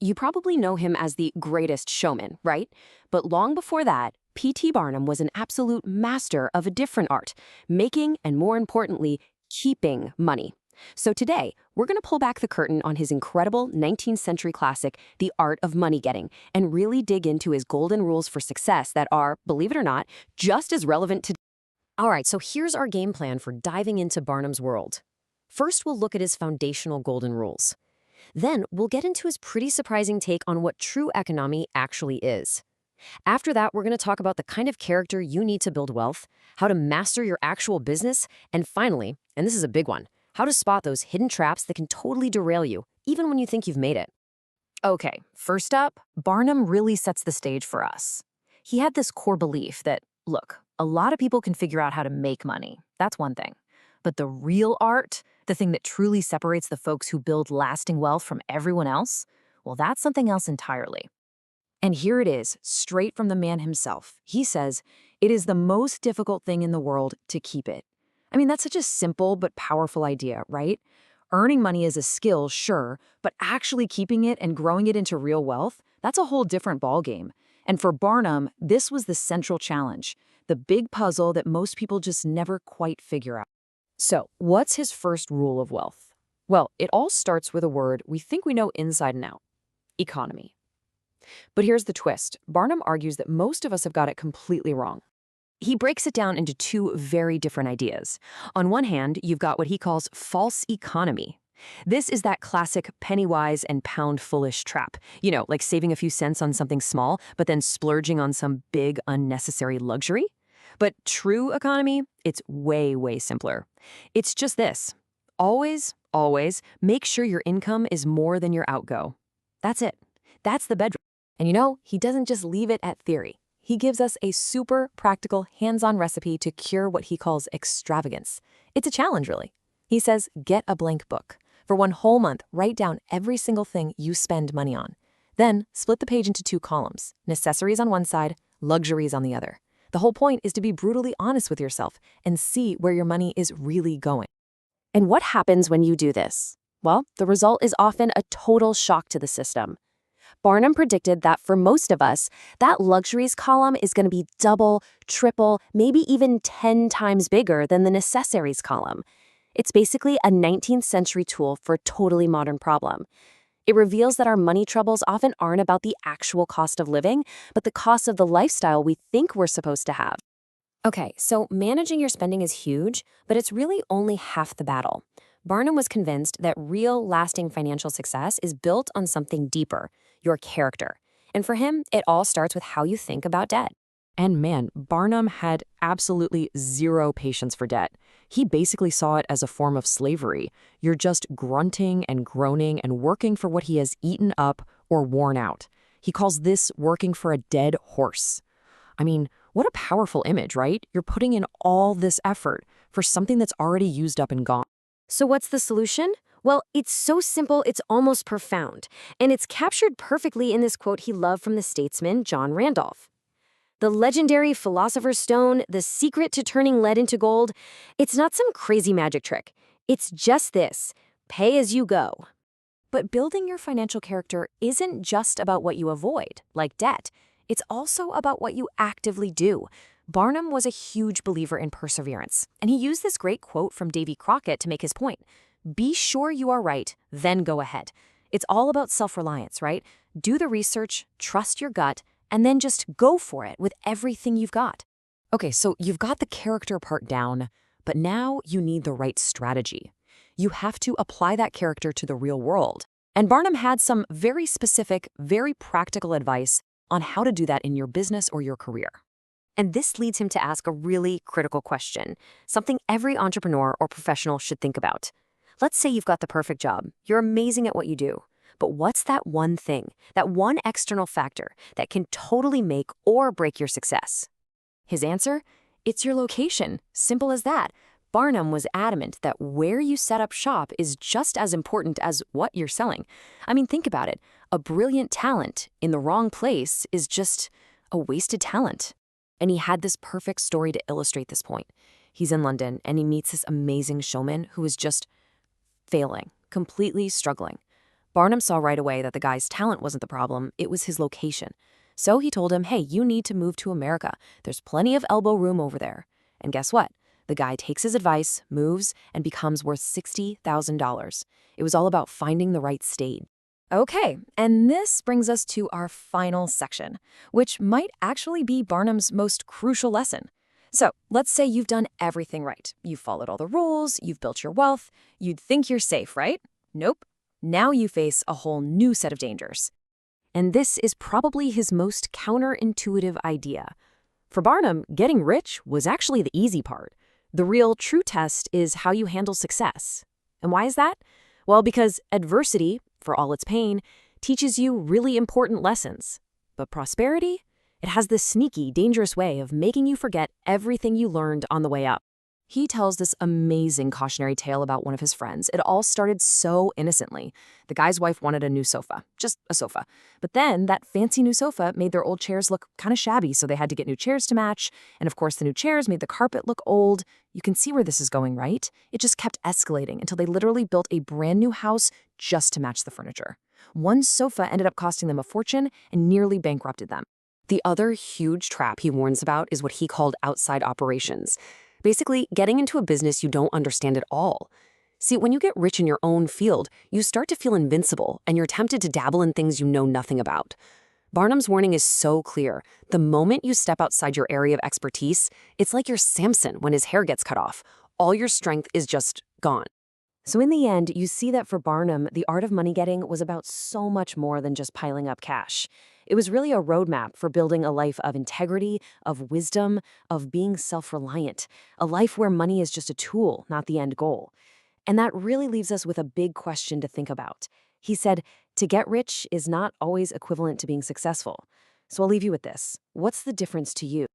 You probably know him as the greatest showman, right? But long before that, P.T. Barnum was an absolute master of a different art, making and, more importantly, keeping money. So today, we're going to pull back the curtain on his incredible 19th century classic, The Art of Money Getting, and really dig into his golden rules for success that are, believe it or not, just as relevant today. All right, so here's our game plan for diving into Barnum's world. First, we'll look at his foundational golden rules. Then, we'll get into his pretty surprising take on what true economy actually is. After that, we're going to talk about the kind of character you need to build wealth, how to master your actual business, and finally, and this is a big one, how to spot those hidden traps that can totally derail you, even when you think you've made it. Okay, first up, Barnum really sets the stage for us. He had this core belief that, look, a lot of people can figure out how to make money. That's one thing. But the real art, the thing that truly separates the folks who build lasting wealth from everyone else, well, that's something else entirely. And here it is, straight from the man himself. He says, it is the most difficult thing in the world to keep it. I mean, that's such a simple but powerful idea, right? Earning money is a skill, sure, but actually keeping it and growing it into real wealth, that's a whole different ballgame. And for Barnum, this was the central challenge, the big puzzle that most people just never quite figure out. So, what's his first rule of wealth? Well, it all starts with a word we think we know inside and out: economy. But here's the twist. Barnum argues that most of us have got it completely wrong. He breaks it down into two very different ideas. On one hand, you've got what he calls false economy. This is that classic penny-wise and pound-foolish trap. You know, like saving a few cents on something small, but then splurging on some big, unnecessary luxury. But true economy, it's way, way simpler. It's just this. Always make sure your income is more than your outgo. That's it. That's the bedrock. And you know, he doesn't just leave it at theory. He gives us a super practical, hands-on recipe to cure what he calls extravagance. It's a challenge, really. He says, get a blank book. For one whole month, write down every single thing you spend money on. Then, split the page into two columns, necessaries on one side, luxuries on the other. The whole point is to be brutally honest with yourself and see where your money is really going. And what happens when you do this? Well, the result is often a total shock to the system. Barnum predicted that for most of us, that luxuries column is going to be double, triple, maybe even 10 times bigger than the necessaries column. It's basically a 19th century tool for a totally modern problem. It reveals that our money troubles often aren't about the actual cost of living, but the cost of the lifestyle we think we're supposed to have. Okay, so managing your spending is huge, but it's really only half the battle. Barnum was convinced that real, lasting financial success is built on something deeper: your character. And for him, it all starts with how you think about debt. And man, Barnum had absolutely zero patience for debt. He basically saw it as a form of slavery. You're just grunting and groaning and working for what he has eaten up or worn out. He calls this working for a dead horse. I mean, what a powerful image, right? You're putting in all this effort for something that's already used up and gone. So what's the solution? Well, it's so simple, it's almost profound. And it's captured perfectly in this quote he loved from the statesman John Randolph. The legendary philosopher's stone, the secret to turning lead into gold, it's not some crazy magic trick. It's just this: pay as you go. But building your financial character isn't just about what you avoid, like debt. It's also about what you actively do. Barnum was a huge believer in perseverance, and he used this great quote from Davy Crockett to make his point. Be sure you are right, then go ahead. It's all about self-reliance, right? Do the research, trust your gut, and then just go for it with everything you've got. Okay, so you've got the character part down, but now you need the right strategy. You have to apply that character to the real world. And Barnum had some very specific, very practical advice on how to do that in your business or your career. And this leads him to ask a really critical question, something every entrepreneur or professional should think about. Let's say you've got the perfect job. You're amazing at what you do. But what's that one thing, that one external factor that can totally make or break your success? His answer? It's your location. Simple as that. Barnum was adamant that where you set up shop is just as important as what you're selling. I mean, think about it. A brilliant talent in the wrong place is just a wasted talent. And he had this perfect story to illustrate this point. He's in London and he meets this amazing showman who is just failing, completely struggling. Barnum saw right away that the guy's talent wasn't the problem, it was his location. So he told him, hey, you need to move to America. There's plenty of elbow room over there. And guess what? The guy takes his advice, moves, and becomes worth $60,000. It was all about finding the right stage. Okay, and this brings us to our final section, which might actually be Barnum's most crucial lesson. So, let's say you've done everything right. You've followed all the rules, you've built your wealth, you'd think you're safe, right? Nope. Now you face a whole new set of dangers. And this is probably his most counterintuitive idea. For Barnum, getting rich was actually the easy part. The real true test is how you handle success. And why is that? Well, because adversity, for all its pain, teaches you really important lessons. But prosperity? It has this sneaky, dangerous way of making you forget everything you learned on the way up. He tells this amazing cautionary tale about one of his friends. It all started so innocently. The guy's wife wanted a new sofa, just a sofa. But then that fancy new sofa made their old chairs look kind of shabby, so they had to get new chairs to match. And of course, the new chairs made the carpet look old. You can see where this is going, right? It just kept escalating until they literally built a brand new house just to match the furniture. One sofa ended up costing them a fortune and nearly bankrupted them. The other huge trap he warns about is what he called outside operations. Basically, getting into a business you don't understand at all. See, when you get rich in your own field, you start to feel invincible, and you're tempted to dabble in things you know nothing about. Barnum's warning is so clear. The moment you step outside your area of expertise, it's like you're Samson when his hair gets cut off. All your strength is just gone. So in the end, you see that for Barnum, the art of money getting was about so much more than just piling up cash. It was really a roadmap for building a life of integrity, of wisdom, of being self-reliant, a life where money is just a tool, not the end goal. And that really leaves us with a big question to think about. He said, to get rich is not always equivalent to being successful. So I'll leave you with this. What's the difference to you?